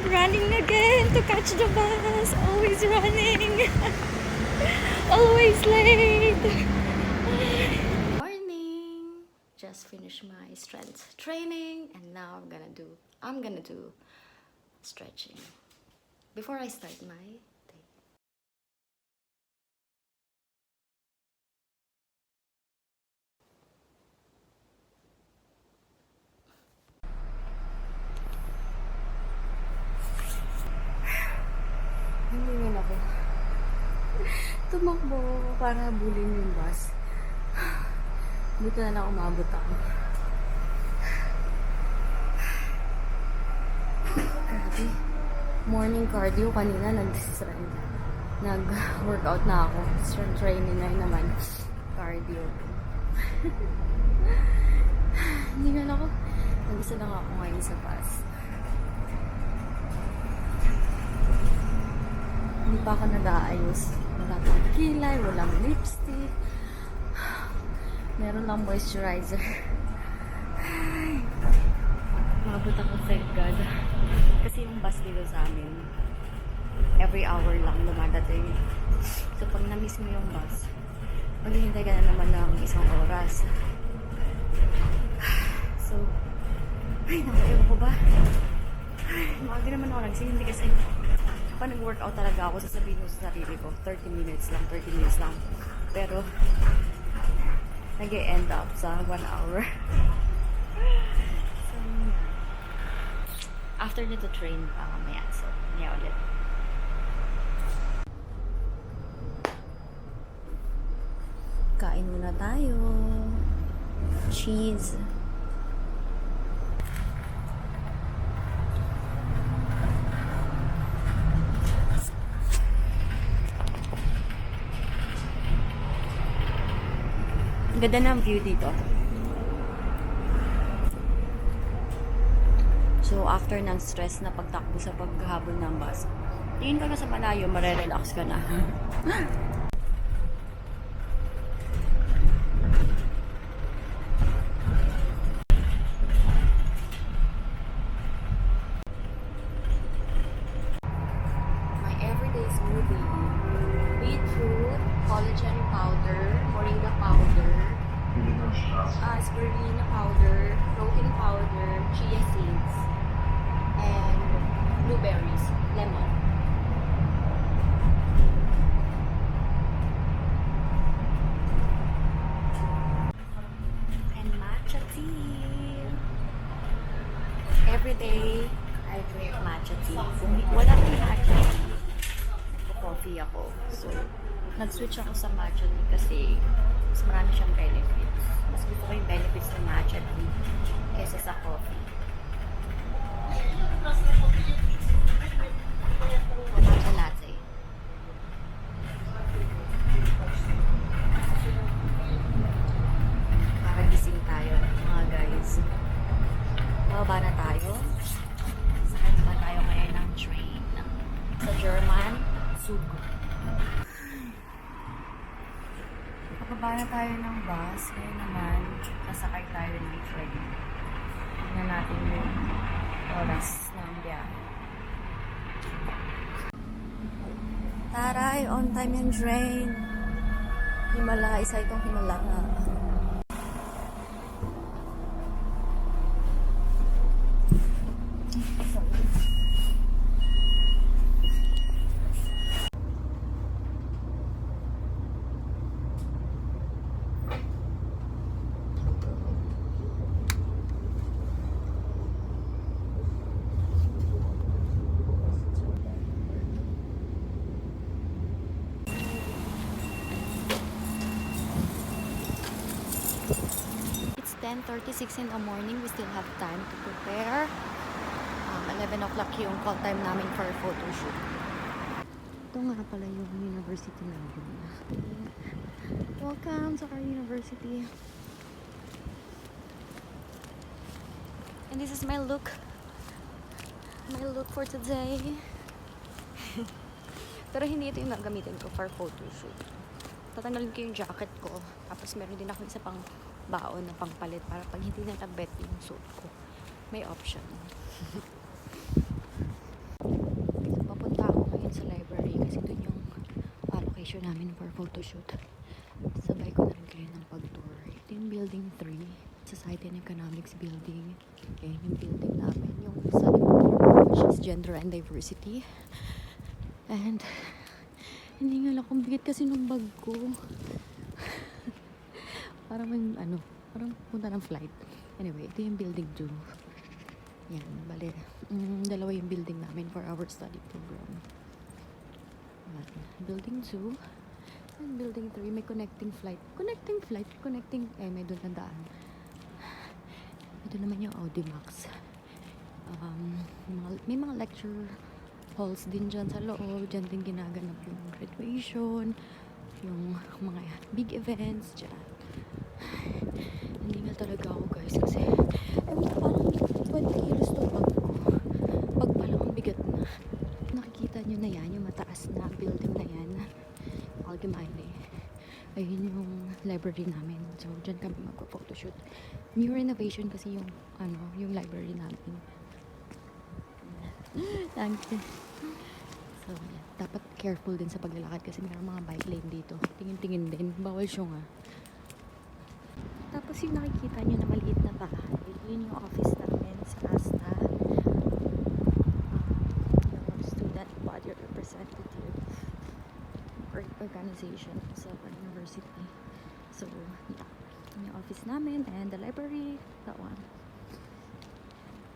I'm running again to catch the bus. Always running. Always late. Morning. Just finished my strength training and now I'm gonna do stretching before I start my day. Hingin ako. Tumakbo para habulin yung bus. Dito na lang umabot ako. Grabe. Morning cardio kanina nag-workout na ako. Strength training na yun naman. Cardio. Hindi na ako. Nag-isa lang ako ngayon sa bus. Hindi pa ako nag-aayos. Wala pang kilay, walang lipstick. Meron lang moisturizer. Ay. Mabot ako, thank God. Kasi yung bus dito sa amin, every hour lang lumadating. So pag na-miss mo yung bus, maghihintay ka na naman ng isang oras. So, ay, ewan ko ba? Ay, maaga naman ako nagsindi kasi kapag nag-workout talaga ako, sasabihin ko sa sarili ko, 30 minutes lang. Pero, nag-e-end up sa 1 hour. So, after nito train pa mamaya. So, niya ulit. Kain muna tayo. Cheese. Ganda ng view dito. So, after ng stress na pagtakbo sa paghahabol ng bus, tingin ka na sa malayo, marerelax ka na. My everyday smoothie. Beetroot, collagen powder, moringa powder, spirulina powder, protein powder, chia seeds, and blueberries, lemon. And matcha tea. Every day, I drink matcha tea. Kung wala akong matcha tea, nagpo-coffee ako. So, nag-switch ako sa matcha tea kasi mas marami siyang benefits. Mas gusto ko yung benefits ng matcha tea kesa sa coffee. Matcha latte. Makagising tayo, mga guys. Bababa na tayo. Sakay naman tayo ngayon ng train. Sa German, Zug. Bababa na tayo ng bus. Ngayon naman, sasakay tayo ng train. Tignan natin yung oras ng biyahe. Taray, on time yung train. Himala, isa itong himala na. It's 10:36 in the morning. We still have time to prepare. 11 o'clock yung call time namin for a photo shoot. Ito nga pala yung university namin. Welcome to our university. And this is my look. My look for today. Pero hindi ito yung gagamitin ko for photo shoot. Tatanggalin ko yung jacket ko. Tapos meron din ako isa pang baon na pangpalit para pag hindi na nagbet yung suit ko. May option. reservation namin for photoshoot. Sabay ko na rin kayo ng pag-tour. Ito yung building 3, Society and Economics building. Okay, yung building namin, yung study program, which is gender and diversity. And hindi nga lang kung bigat kasi nung bag ko. Parang parang punta ng flight. Anyway, ito yung building 2. Yan, bale. Dalawa yung building namin for our study program. Yan. Building 2 and building 3 may connecting flight. May doon na daan. Ito naman yung Audimax. May mga lecture halls din dyan sa loob. Dyan din ginaganap yung graduation, yung mga big events dyan. Hindi nga talaga ako guys kasi parang 20 kilos to bag ko. Bag pa lang ang bigat na. Nakikita nyo na yan, yung mataas na building na yan. Allgemeine. Ayun yung library namin. So, dyan kami magpo-photoshoot. New renovation kasi yung library namin. Thank you. So, dapat careful din sa paglalakad kasi mayroong mga bike lane dito. Tingin-tingin din. Bawal siya nga. Tapos yung nakikita nyo na maliit na bahay, yun yung office namin sa ASTA. Yung student body representative organization sa university. So, yeah. Yung office namin and the library, that one.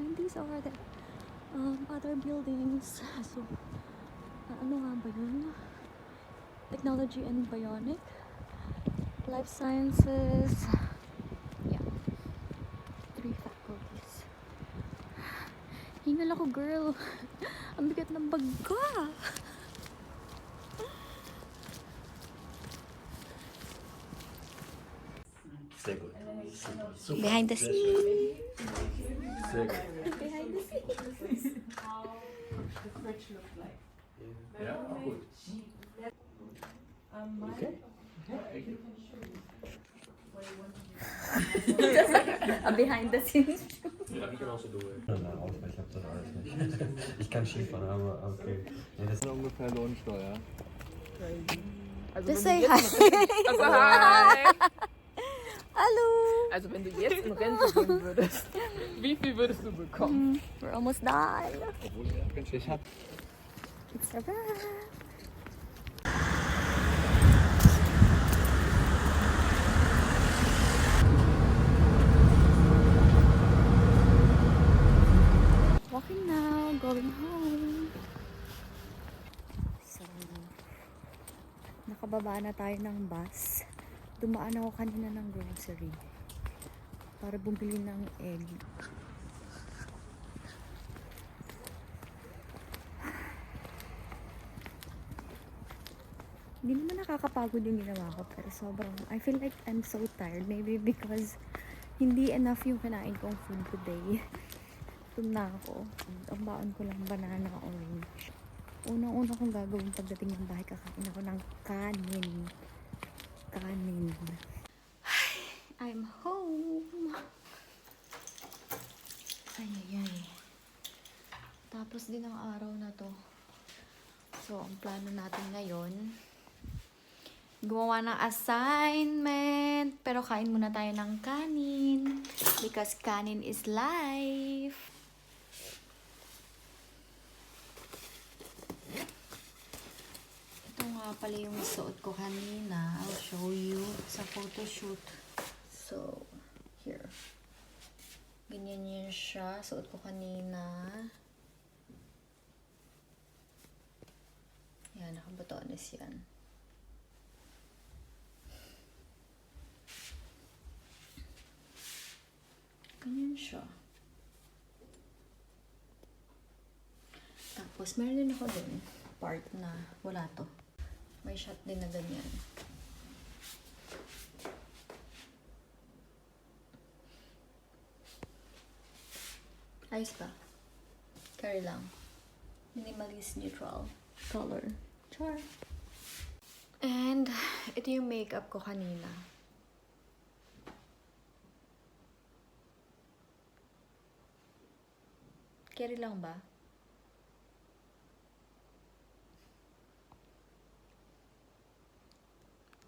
And these are the other buildings. So, ano nga ba yun? Technology and Bionic, Life Sciences. Yeah. 3 faculties. Hingal ako, girl. Ang bigat ng bag ko. Behind the scenes. Behind the scenes. How the fridge looked like. Yeah, good. Okay. Behind the scenes. Ja, ich kann auch so durch. Ausweis, ich hab das alles nicht. Ich kann Skifahren, aber okay. Ja, das ist Ungefähr Lohnsteuer. Also Just wenn say du hi. jetzt also hi. Hello. Also wenn du jetzt in Rente gehen würdest, wie viel würdest du bekommen? We're almost done. Ich hab It's a wrap. Walking now, going home. So, nakababa na tayo ng bus. Dumaan ako kanina ng grocery para bumili ng egg. Hindi naman nakakapagod yung ginawa ko pero sobrang, I feel like I'm so tired. Maybe because hindi enough yung kinain kong food today. Gutom na ako. Ang baon ko lang banana orange. Unang-una kong gagawin pagdating ng bahay, kakain ako ng kanin. I'm home. Ay. Tapos din ang araw na to. So, ang plano natin ngayon, gumawa ng assignment. Pero kain muna tayo ng kanin. Because kanin is life. Ito nga pala yung suot ko kanina. I'll show you sa photoshoot. So, here. Ganyan yun siya. Suot ko kanina. Yan, nakabutones yan. Ganyan siya. Tapos, meron din ako dun part na wala to. May shot din na ganyan. Ayos ba? Carry lang. Minimalist neutral color. Char. And, ito yung makeup ko kanina. Carry lang ba?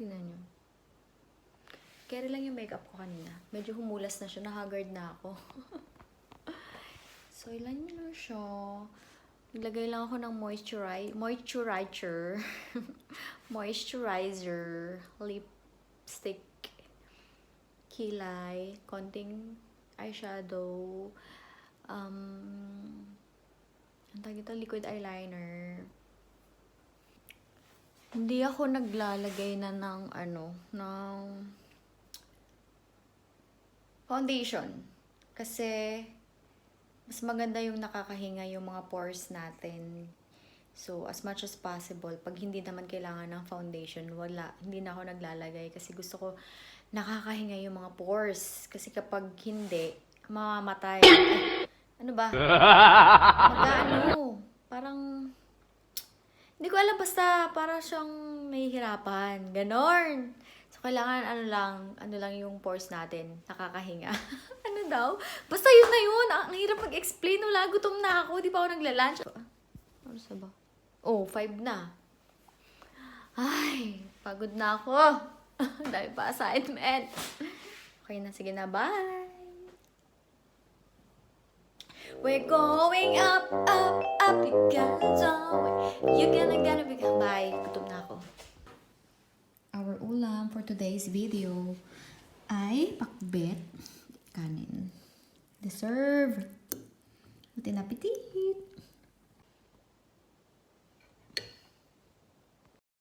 Tingnan nyo. Carry lang yung makeup ko kanina. Medyo humulas na siya. Nahagard na ako. So, ilan nyo na siya. Naglagay lang ako ng moisturizer. Moisturizer. Lipstick. Kilay. Konting eyeshadow. Ang tawag ito, liquid eyeliner. Hindi ako naglalagay na ng ng foundation. Kasi mas maganda yung nakakahinga yung mga pores natin. So, as much as possible, pag hindi naman kailangan ng foundation, hindi na ako naglalagay kasi gusto ko nakakahinga yung mga pores. Kasi kapag hindi, mamamatay. Ano ba? Parang, hindi ko alam, basta para siyang nahihirapan. Ganon. So, kailangan ano lang yung pores natin. Nakakahinga. Ano daw? Basta yun na yun. Ang hirap mag-explain. Wala, gutom na ako. Di pa ako nagla-lunch. Ano sa ba? Oh, 5 na. Ay, pagod na ako. Dahil pa assignment. Okay na, sige na. Bye! We're going up, up, up. You gotta be. Bye. Gutom na ako. Our ulam for today's video ay pakbet, kanin, dessert, buti na appetit.